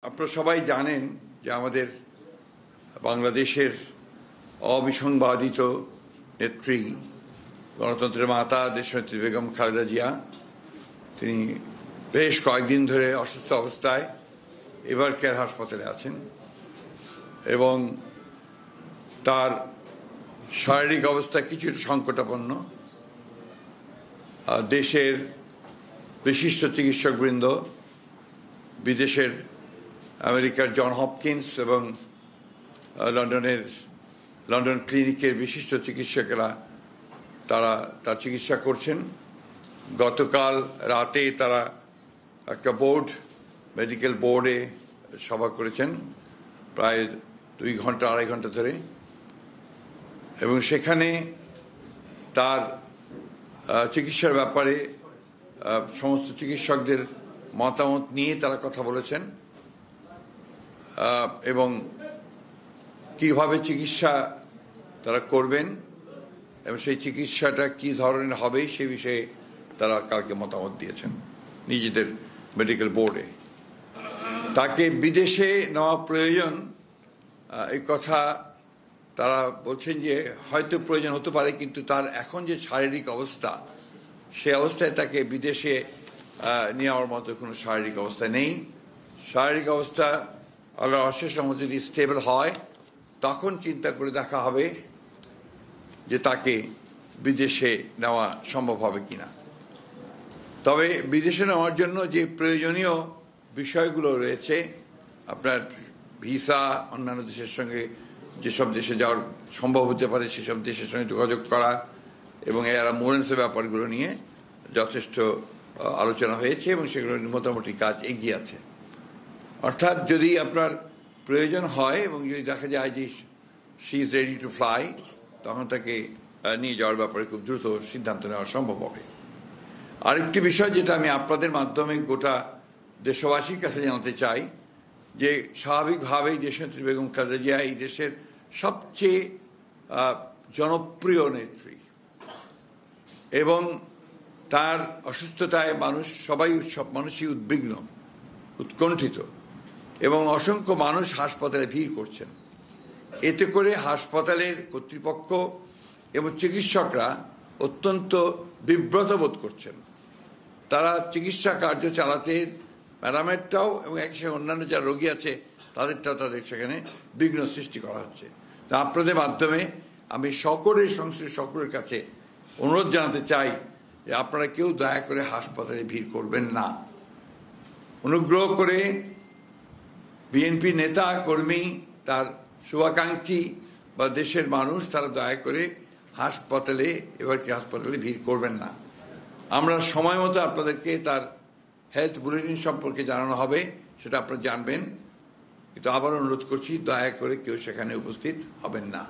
আপনারা সবাই জানেন যে আমাদের বাংলাদেশের অবিসংবাদিত নেত্রী গণতন্ত্রের মাতা দেশনেত্রী বেগম খালেদা জিয়া তিনি বেশ কয়েকদিন ধরে অসুস্থ অবস্থায় এভার কেয়ার হাসপাতালে আছেন এবং তার শারীরিক অবস্থা কিছুটা সংকটাপন্ন। দেশের বিশিষ্ট চিকিৎসকবৃন্দ, বিদেশের আমেরিকার জন হপকিন্স এবং লন্ডন ক্লিনিকের বিশিষ্ট চিকিৎসকেরা তারা তার চিকিৎসা করছেন। গতকাল রাতে তারা একটা মেডিকেল বোর্ডে সভা করেছেন প্রায় 2 ঘন্টা 2.5 ঘন্টা ধরে, এবং সেখানে তার চিকিৎসার ব্যাপারে সমস্ত চিকিৎসকদের মতামত নিয়ে তারা কথা বলেছেন এবং কিভাবে চিকিৎসা তারা করবেন এবং সেই চিকিৎসাটা কি ধরনের হবে সে বিষয়ে তারা কালকে মতামত দিয়েছেন নিজেদের মেডিকেল বোর্ডে। তাকে বিদেশে নেওয়া প্রয়োজন এই কথা তারা বলছেন যে হয়তো প্রয়োজন হতে পারে, কিন্তু তার এখন যে শারীরিক অবস্থা সে অবস্থায় তাকে বিদেশে নেওয়ার মতো কোনো শারীরিক অবস্থা নেই। শারীরিক অবস্থা আল্লাহর অশেষ রহমতে যদি স্টেবল হয় তখন চিন্তা করে দেখা হবে যে তাকে বিদেশে নেওয়া সম্ভব হবে কিনা। তবে বিদেশে নেওয়ার জন্য যে প্রয়োজনীয় বিষয়গুলো রয়েছে, আপনার ভিসা, অন্যান্য দেশের সঙ্গে যেসব দেশে যাওয়ার সম্ভব হতে পারে সেসব দেশের সঙ্গে যোগাযোগ করা এবং এর অ্যাম্বুলেন্সের ব্যাপারগুলো নিয়ে যথেষ্ট আলোচনা হয়েছে এবং সেগুলো মোটামুটি কাজ এগিয়ে আছে। অর্থাৎ যদি আপনার প্রয়োজন হয় এবং যদি দেখা যায় যে she is ready to fly, তখন তাকে নিয়ে যাওয়ার ব্যাপারে খুব দ্রুত সিদ্ধান্ত নেওয়া সম্ভব হবে। আরেকটি বিষয় যেটা আমি আপনাদের মাধ্যমে গোটা দেশবাসীর কাছে জানাতে চাই যে স্বাভাবিকভাবেই দেশনেত্রী বেগম খালেদা জিয়া এই দেশের সবচেয়ে জনপ্রিয় নেত্রী এবং তার অসুস্থতায় সব মানুষই উদ্বিগ্ন, উৎকণ্ঠিত এবং অসংখ্য মানুষ হাসপাতালে ভিড় করছেন। এতে করে হাসপাতালের কর্তৃপক্ষ এবং চিকিৎসকরা অত্যন্ত বিব্রত বোধ করছেন। তারা চিকিৎসা কার্য চালাতে ম্যাডামেরটাও এবং একই সঙ্গে অন্যান্য যারা রোগী আছে তাদের সেখানে বিঘ্ন সৃষ্টি করা হচ্ছে। তা আপনাদের মাধ্যমে আমি সংশ্লিষ্ট সকলের কাছে অনুরোধ জানাতে চাই যে আপনারা কেউ দয়া করে হাসপাতালে ভিড় করবেন না। অনুগ্রহ করে বিএনপি নেতা কর্মী, তার শুভাকাঙ্ক্ষী বা দেশের মানুষ তারা দয়া করে হাসপাতালে ভিড় করবেন না। আমরা সময় মতো আপনাদেরকে তার হেলথ বুলেটিন সম্পর্কে জানানো হবে, সেটা আপনারা জানবেন, কিন্তু আবার অনুরোধ করছি দয়া করে কেউ সেখানে উপস্থিত হবেন না।